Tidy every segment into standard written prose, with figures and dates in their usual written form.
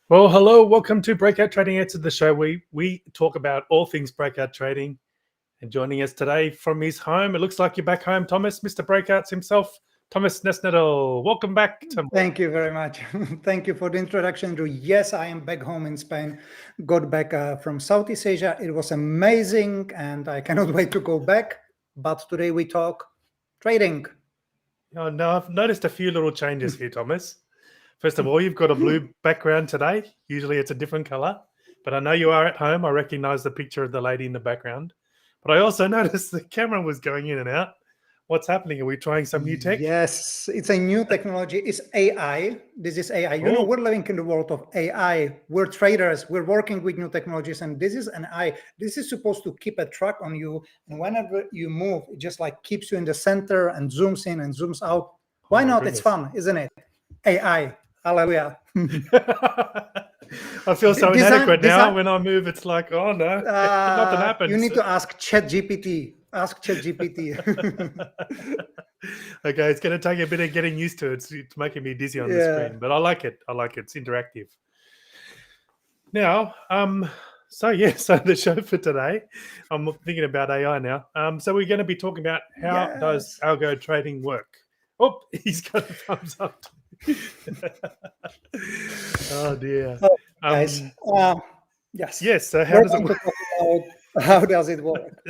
Well, hello, welcome to Breakout Trading Answers, the show where we talk about all things breakout trading. And joining us today from his home, it looks like you're back home, Thomas, Mr. Breakouts himself, Thomas Nesnedel. Welcome back to. Thank you very much. Thank you for the introduction, Drew. Yes, I am back home in Spain. Got back from Southeast Asia. It was amazing, and I cannot wait to go back. But today we talk trading. Oh, no, I've noticed a few little changes here, Thomas. First of all, you've got a blue background today. Usually it's a different color, but I know you are at home. I recognize the picture of the lady in the background. But I also noticed the camera was going in and out. What's happening? Are we trying some new tech? Yes, it's a new technology. It's AI. This is AI. You know, Oh. we're living in the world of AI. We're traders. We're working with new technologies, and this is an AI. This is supposed to keep a track on you, and whenever you move, it just like keeps you in the center and zooms in and zooms out. Why my not? goodness. It's fun, isn't it? AI. Hallelujah. I feel so Design- inadequate now. design- When I move, it's like, oh no, nothing happens. You need to ask ChatGPT. Ask ChatGPT. Okay, it's going to take a bit of getting used to it. It's making me dizzy on the Yeah. screen, but I like it. I like it. It's interactive. Now, so the show for today, I'm thinking about AI now. So we're going to be talking about how does Yes. algo trading work. Oh, he's got a thumbs up. Oh dear. So, guys, yes. Yes. So how We're does it going work? to talk about how does it work.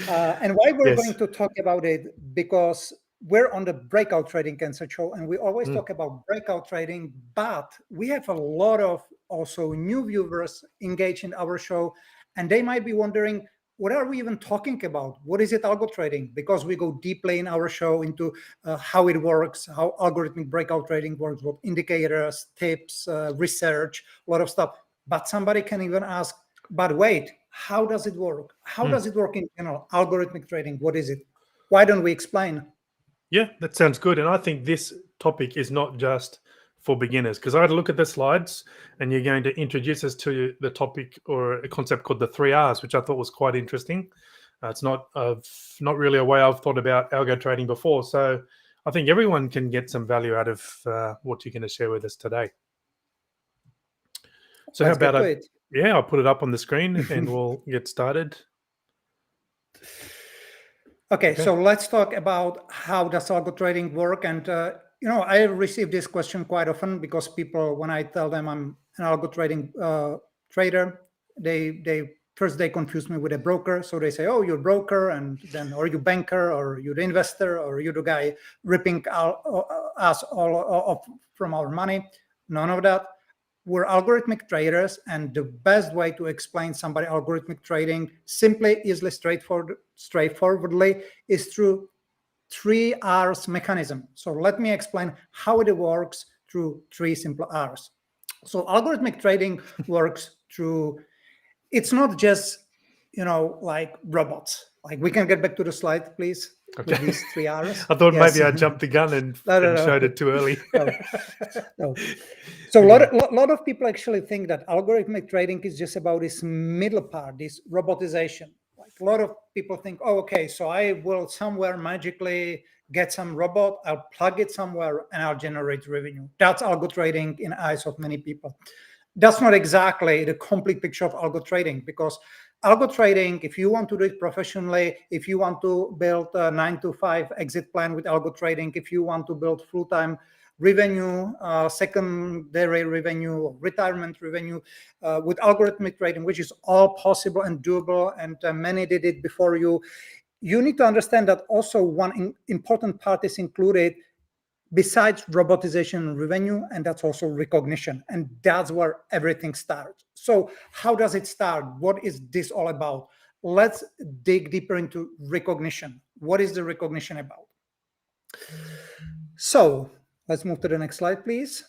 And why we're Yes. going to talk about it, because we're on the Breakout Trading Cancer Show, and we always talk about breakout trading, but we have a lot of also new viewers engaged in our show, and they might be wondering, what are we even talking about? What is it algo trading? Because we go deeply in our show into how it works, how algorithmic breakout trading works, what indicators, tips, research, a lot of stuff. But somebody can even ask, but wait, how does it work? How does it work in general? Algorithmic trading, what is it? Why don't we explain? Yeah, that sounds good. And I think this topic is not just for beginners, because I had a look at the slides and you're going to introduce us to the topic or a concept called the 3 Rs, which I thought was quite interesting. It's not really a way I've thought about algo trading before. So I think everyone can get some value out of what you're going to share with us today. So Let's how about get to it. I'll put it up on the screen and we'll get started. Okay, so let's talk about how does algo trading work. And I receive this question quite often because people, when I tell them I'm an algo trading trader, they first they confuse me with a broker. So they say, "Oh, you're a broker," and then, "Are you banker, or you're the investor, or you're the guy ripping us all off from our money?" None of that. We're algorithmic traders, and the best way to explain somebody algorithmic trading simply, easily, straightforwardly is through 3 R's mechanism. So let me explain how it works through 3 simple R's. So algorithmic trading works through, it's not just, like robots. Like, we can get back to the slide, please, with these 3 R's. I thought maybe I jumped the gun and showed it too early. No. So a lot of people actually think that algorithmic trading is just about this middle part, this robotization. Like, a lot of people think, oh, okay, so I will somewhere magically get some robot, I'll plug it somewhere, and I'll generate revenue. That's algo trading in eyes of many people. That's not exactly the complete picture of algo trading, because algo trading, if you want to do it professionally, if you want to build a 9-to-5 exit plan with algo trading, if you want to build full-time revenue, secondary revenue, retirement revenue with algorithmic trading, which is all possible and doable, and many did it before you. You need to understand that also one important part is included besides robotization and revenue, and that's also recognition. And that's where everything starts. So how does it start? What is this all about? Let's dig deeper into recognition. What is the recognition about? So let's move to the next slide, please.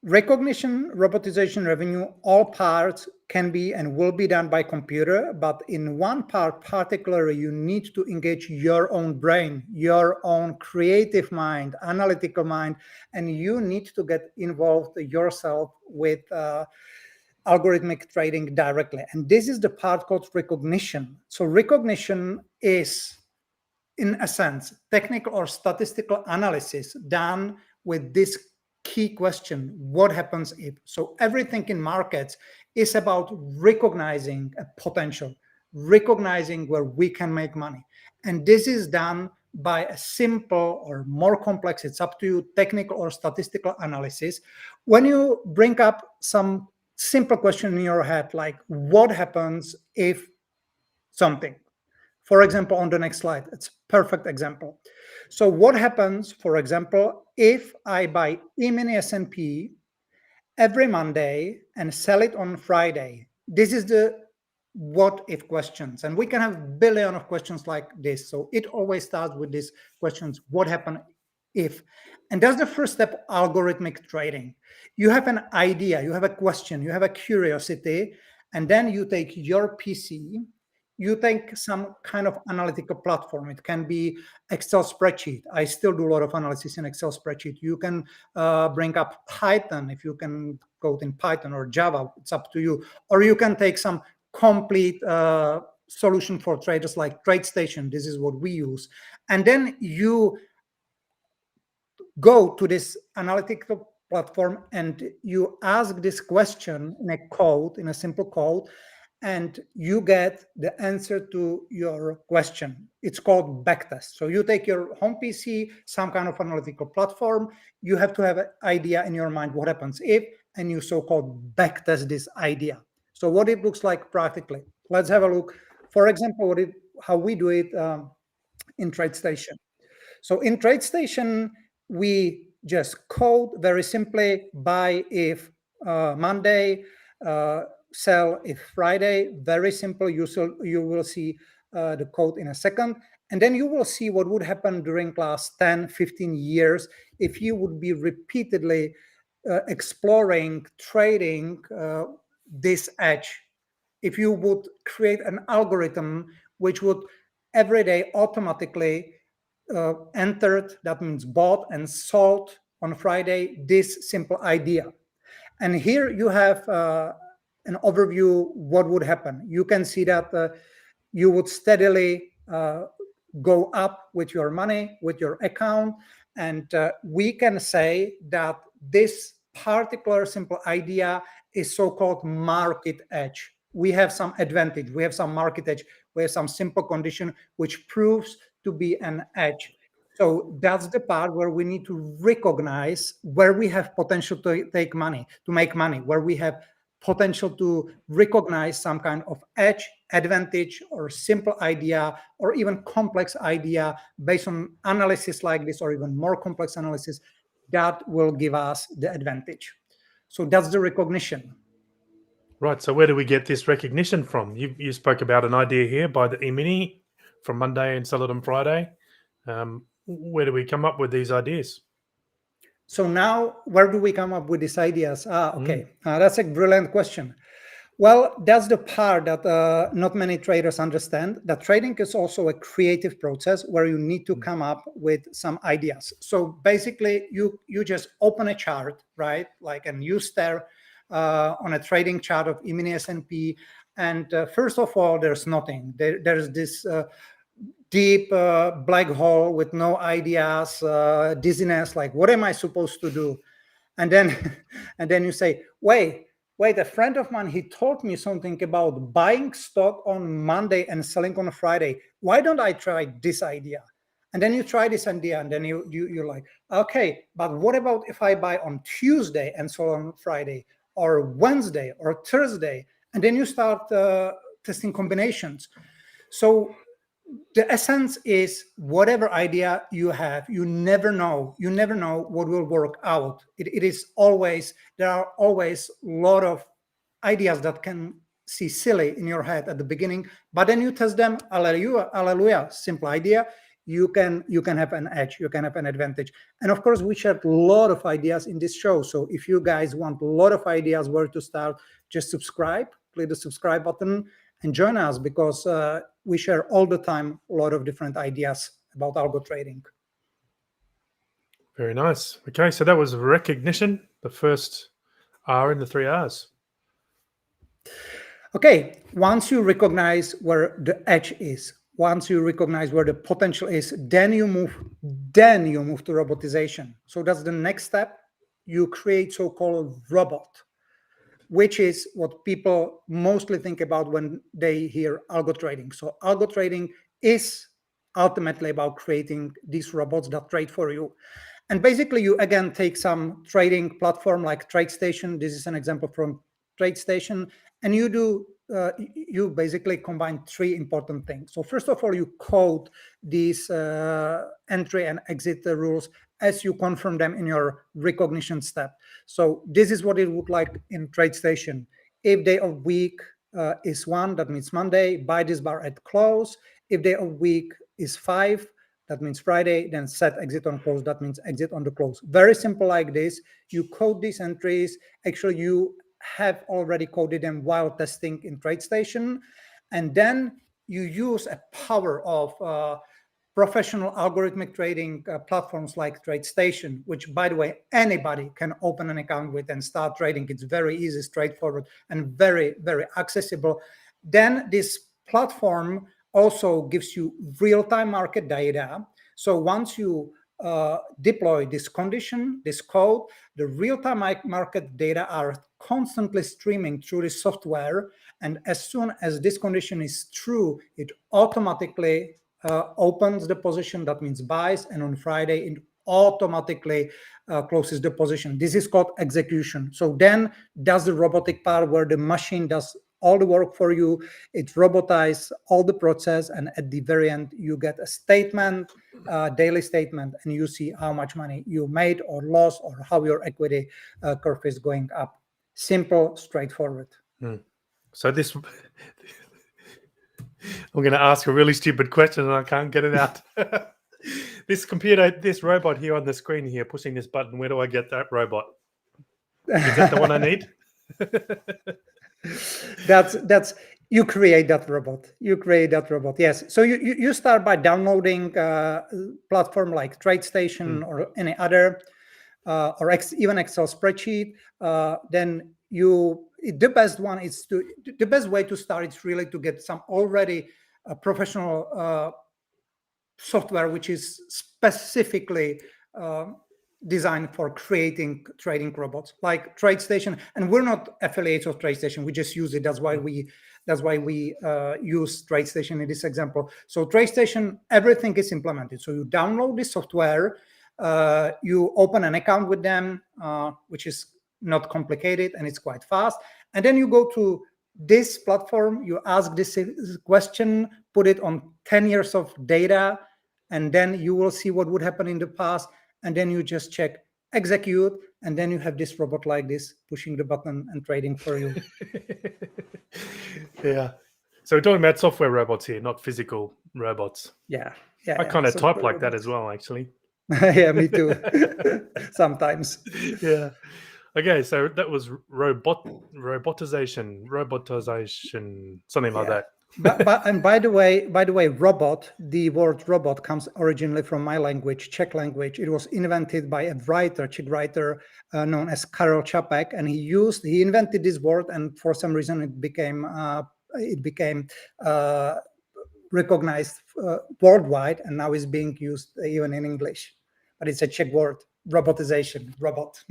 Recognition, robotization, revenue, all parts can be and will be done by computer, but in one part particularly, you need to engage your own brain, your own creative mind, analytical mind, and you need to get involved yourself with algorithmic trading directly. And this is the part called recognition. So recognition is, in a sense, technical or statistical analysis done with this key question: what happens if? So everything in markets is about recognizing a potential, recognizing where we can make money. And this is done by a simple or more complex, it's up to you, technical or statistical analysis. When you bring up some simple question in your head, like what happens if something, for example, on the next slide, it's a perfect example. So what happens, for example, if I buy E-mini S&P every Monday and sell it on Friday? This is the what if questions. And we can have a billion of questions like this. So it always starts with these questions: what happened if? And that's the first step, algorithmic trading. You have an idea, you have a question, you have a curiosity, and then you take your PC, you take some kind of analytical platform. It can be Excel spreadsheet. I still do a lot of analysis in Excel spreadsheet. You can bring up Python, if you can code in Python or Java, it's up to you. Or you can take some complete solution for traders like TradeStation. This is what we use. And then you go to this analytical platform and you ask this question in a code, in a simple code, and you get the answer to your question. It's called backtest. So you take your home PC, some kind of analytical platform, you have to have an idea in your mind what happens if, and you so-called backtest this idea. So what it looks like practically. Let's have a look. For example, how we do it in TradeStation. So in TradeStation, we just code very simply: buy if Monday, sell if Friday. Very simple. You will see the code in a second. And then you will see what would happen during last 10, 15 years if you would be repeatedly exploring, trading this edge. If you would create an algorithm which would every day automatically entered, that means bought and sold on Friday, this simple idea. And here you have an overview what would happen. You can see that you would steadily go up with your money, with your account. And we can say that this particular simple idea is so-called market edge. We have some advantage, we have some market edge, we have some simple condition which proves to be an edge. So that's the part where we need to recognize where we have potential to take money, to make money, where we have potential to recognize some kind of edge, advantage, or simple idea, or even complex idea based on analysis like this, or even more complex analysis that will give us the advantage. So that's the recognition. Right. So where do we get this recognition from? You spoke about an idea here: buy the E-mini from Monday and sell it on Friday. Where do we come up with these ideas? So now, where do we come up with these ideas? That's a brilliant question. Well, that's the part that not many traders understand, that trading is also a creative process where you need to come up with some ideas. So basically, you just open a chart, right? Like, and you stare on a trading chart of E-mini S&P. And first of all, there's nothing. There's this deep black hole with no ideas, dizziness, like, what am I supposed to do? And then you say, wait, a friend of mine, he told me something about buying stock on Monday and selling on a Friday. Why don't I try this idea? And then you try this idea, and then you're like, okay, but what about if I buy on Tuesday and sell on Friday, or Wednesday or Thursday? And then you start testing combinations. So the essence is, whatever idea you have, you never know what will work out. There are always a lot of ideas that can see silly in your head at the beginning, but then you test them, hallelujah, simple idea, you can have an edge, you can have an advantage. And of course, we shared a lot of ideas in this show. So if you guys want a lot of ideas where to start, just subscribe, click the subscribe button, and join us, because we share all the time a lot of different ideas about algo trading. Very nice. Okay, so that was recognition, the first R in the 3 Rs. Okay, once you recognize where the edge is, once you recognize where the potential is, then you move to robotization. So that's the next step. you create so-called robot, which is what people mostly think about when they hear algo trading. So algo trading is ultimately about creating these robots that trade for you. And basically, you again take some trading platform like TradeStation. This is an example from TradeStation, and you basically combine three important things. So first of all, you code these entry and exit rules as you confirm them in your recognition step. So this is what it would like in TradeStation. If day of week is 1, that means Monday, buy this bar at close. If day of week is 5, that means Friday, then set exit on close, that means exit on the close. Very simple like this. You code these entries. Actually, you have already coded them while testing in TradeStation. And then you use a power of professional algorithmic trading platforms like TradeStation, which, by the way, anybody can open an account with and start trading. It's very easy, straightforward, and very, very accessible. Then this platform also gives you real-time market data. So once you deploy this condition, this code, the real-time market data are constantly streaming through the software. And as soon as this condition is true, it automatically opens the position, that means buys, and on Friday it automatically closes the position. This is called execution. So then does the robotic part where the machine does all the work for you. It robotizes all the process, and at the very end you get a statement, daily statement, and you see how much money you made or lost, or how your equity curve is going up. Simple, straightforward. So this, I'm going to ask a really stupid question and I can't get it out. This robot here on the screen here, pushing this button, where do I get that robot? Is that the one I need? That's you create that robot. You create that robot. Yes. So you start by downloading platform like TradeStation or any other, or even Excel spreadsheet. Then the best way to start is really to get some already professional software which is specifically designed for creating trading robots, like TradeStation. And we're not affiliates of TradeStation. We just use it. That's why we use TradeStation in this example. So TradeStation, everything is implemented. So you download this software, you open an account with them, which is not complicated and it's quite fast. And then you go to this platform, you ask this question, put it on 10 years of data, and then you will see what would happen in the past. And then you just check execute, and then you have this robot like this pushing the button and trading for you. Yeah. So we're talking about software robots here, not physical robots. Yeah. I kind of type like that as well, actually. Yeah, me too. Sometimes. Yeah. Okay, so that was robotization, something like that. And by the way, robot, the word robot comes originally from my language, Czech language. It was invented by a Czech writer known as Karel Čapek, and he invented this word, and for some reason it became recognized worldwide, and now is being used even in English. But it's a Czech word, robotization, robot.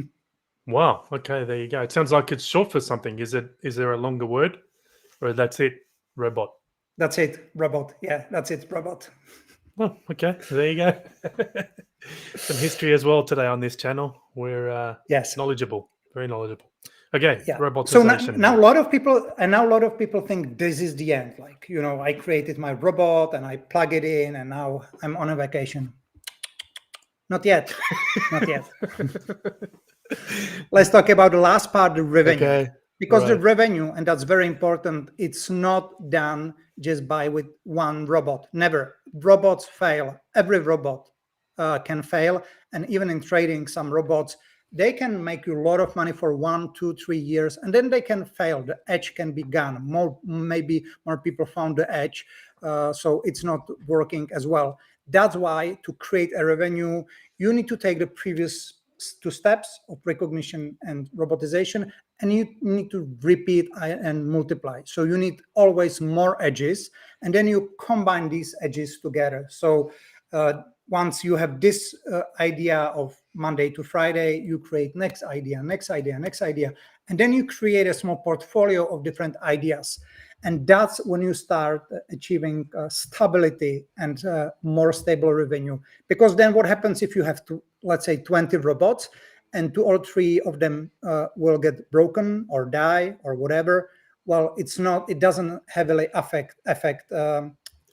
Wow. Okay, there you go. It sounds like it's short for something. Is there a longer word, or that's it? Robot. That's it. Robot. Yeah, that's it. Robot. Oh, okay. There you go. Some history as well today on this channel. We're yes, knowledgeable, very knowledgeable. Okay, yeah. robotization. So now a lot of people think this is the end. Like, I created my robot and I plug it in, and now I'm on a vacation. Not yet. Not yet. Let's talk about the last part, the revenue. Okay. Because the revenue, and that's very important, it's not done just with one robot. Never. Robots fail. Every robot can fail. And even in trading, some robots, they can make you a lot of money for 1, 2, 3 years, and then they can fail. The edge can be gone. Maybe more people found the edge, so it's not working as well. That's why to create a revenue, you need to take the previous 2 steps of recognition and robotization, and you need to repeat and multiply. So you need always more edges, and then you combine these edges together. So once you have this idea of Monday to Friday, you create next idea, next idea, next idea. And then you create a small portfolio of different ideas. And that's when you start achieving stability and more stable revenue. Because then what happens if you have, let's say, 20 robots, and 2 or 3 of them will get broken or die or whatever? Well, it doesn't heavily affect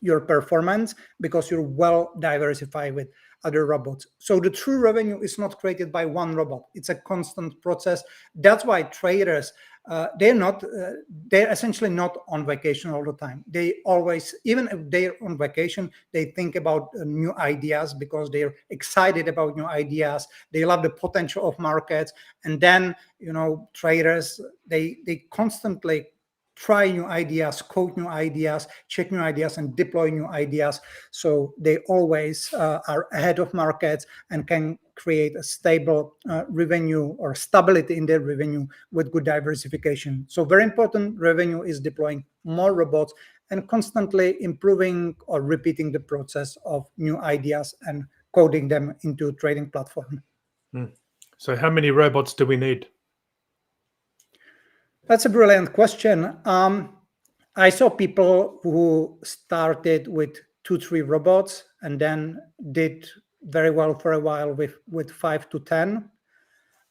your performance, because you're well diversified with other robots. So the true revenue is not created by one robot. It's a constant process. That's why traders, they're essentially not on vacation all the time. They always, even if they're on vacation, they think about new ideas, because they're excited about new ideas. They love the potential of markets. And then, traders, they constantly try new ideas, code new ideas, check new ideas, and deploy new ideas. So they always are ahead of markets and can create a stable revenue or stability in their revenue with good diversification. So very important, revenue is deploying more robots and constantly improving or repeating the process of new ideas and coding them into trading platform. So how many robots do we need? That's a brilliant question. I saw people who started with 2-3 robots and then did very well for a while with 5 to 10.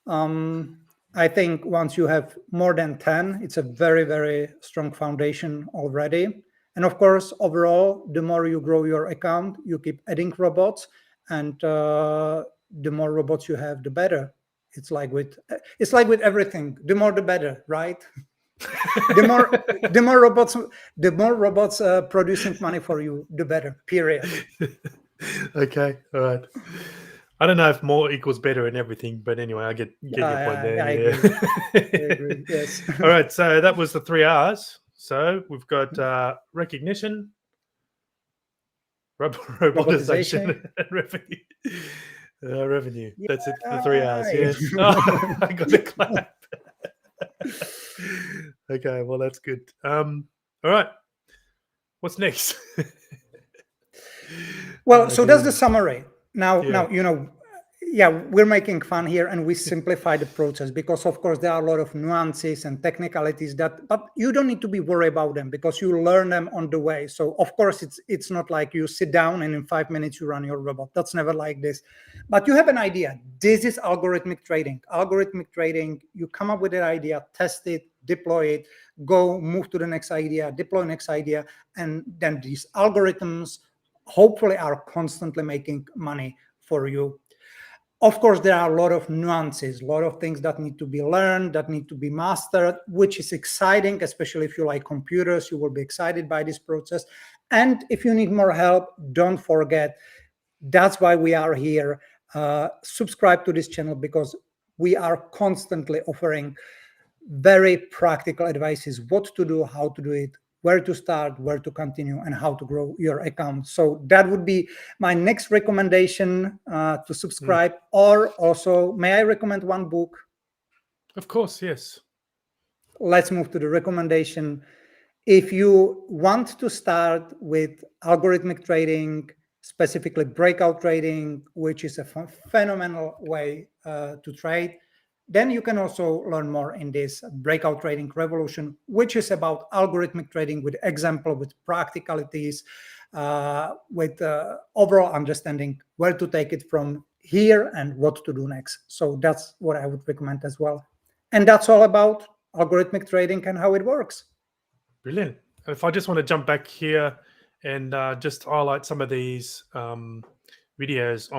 I think once you have more than 10, it's a very, very strong foundation already. And of course, overall, the more you grow your account, you keep adding robots, and the more robots you have, the better. It's like with everything. The more, the better, right? the more robots producing money for you, the better. Period. Okay, all right. I don't know if more equals better in everything, but anyway, I get your point there. I agree. I agree. Yes. All right, so that was the 3 R's. So we've got recognition, robotization, and revenue. Revenue. That's it. The 3 R's. Yes. Oh, I got the clap. Okay, well that's good. All right. What's next? Well, so that's the summary. Now, Yeah. we're making fun here and we simplify the process, because of course there are a lot of nuances and technicalities but you don't need to be worried about them, because you learn them on the way. So of course it's not like you sit down and in 5 minutes you run your robot. That's never like this. But you have an idea. This is algorithmic trading. Algorithmic trading, you come up with an idea, test it, deploy it, go move to the next idea, deploy next idea, and then these algorithms hopefully are constantly making money for you. Of course, there are a lot of nuances, a lot of things that need to be learned, that need to be mastered, which is exciting, especially if you like computers. You will be excited by this process. And if you need more help, don't forget, that's why we are here. Subscribe to this channel, because we are constantly offering very practical advices, what to do, how to do it, where to start, where to continue, and how to grow your account. So that would be my next recommendation, to subscribe. Or also, may I recommend one book? Of course, yes. Let's move to the recommendation. If you want to start with algorithmic trading, specifically breakout trading, which is a phenomenal way to trade, then you can also learn more in this Breakout Trading Revolution, which is about algorithmic trading with example, with practicalities, with overall understanding where to take it from here and what to do next. So that's what I would recommend as well. And that's all about algorithmic trading and how it works. Brilliant. If I just want to jump back here and just highlight some of these videos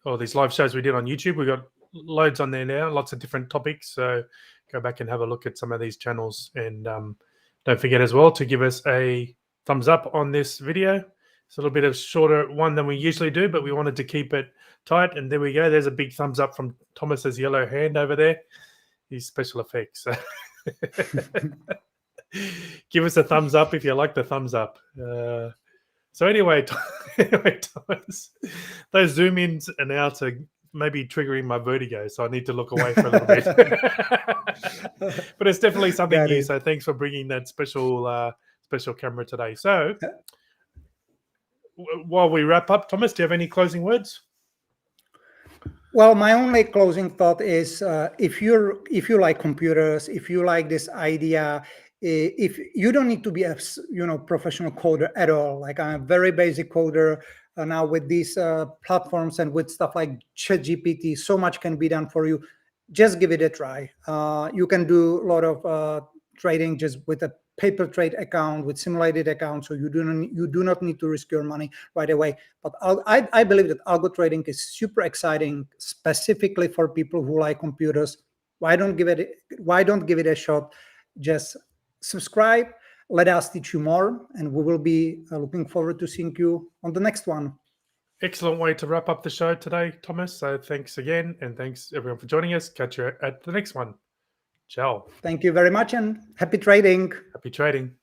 or these live shows we did on YouTube. We got loads on there now, lots of different topics. So go back and have a look at some of these channels. And don't forget as well to give us a thumbs up on this video. It's a little bit of shorter one than we usually do, but we wanted to keep it tight. And there we go. There's a big thumbs up from Thomas's yellow hand over there. His special effects. Give us a thumbs up if you like the thumbs up. So anyway, Thomas, those zoom ins are now to maybe triggering my vertigo, so I need to look away for a little bit. But it's definitely something new. So thanks for bringing that special camera today. So while we wrap up, Thomas, do you have any closing words? Well, my only closing thought is if you like computers, if you like this idea, if you don't need to be a professional coder at all. Like I'm a very basic coder now with these platforms and with stuff like ChatGPT, so much can be done for you. Just give it a try. You can do a lot of trading just with a paper trade account, with simulated account, so you do not need to risk your money right away. But I believe that algo trading is super exciting, specifically for people who like computers. Why don't give it a shot? Just subscribe. Let us teach you more, and we will be looking forward to seeing you on the next one. Excellent way to wrap up the show today, Thomas. So thanks again, and thanks everyone for joining us. Catch you at the next one. Ciao. Thank you very much, and happy trading. Happy trading.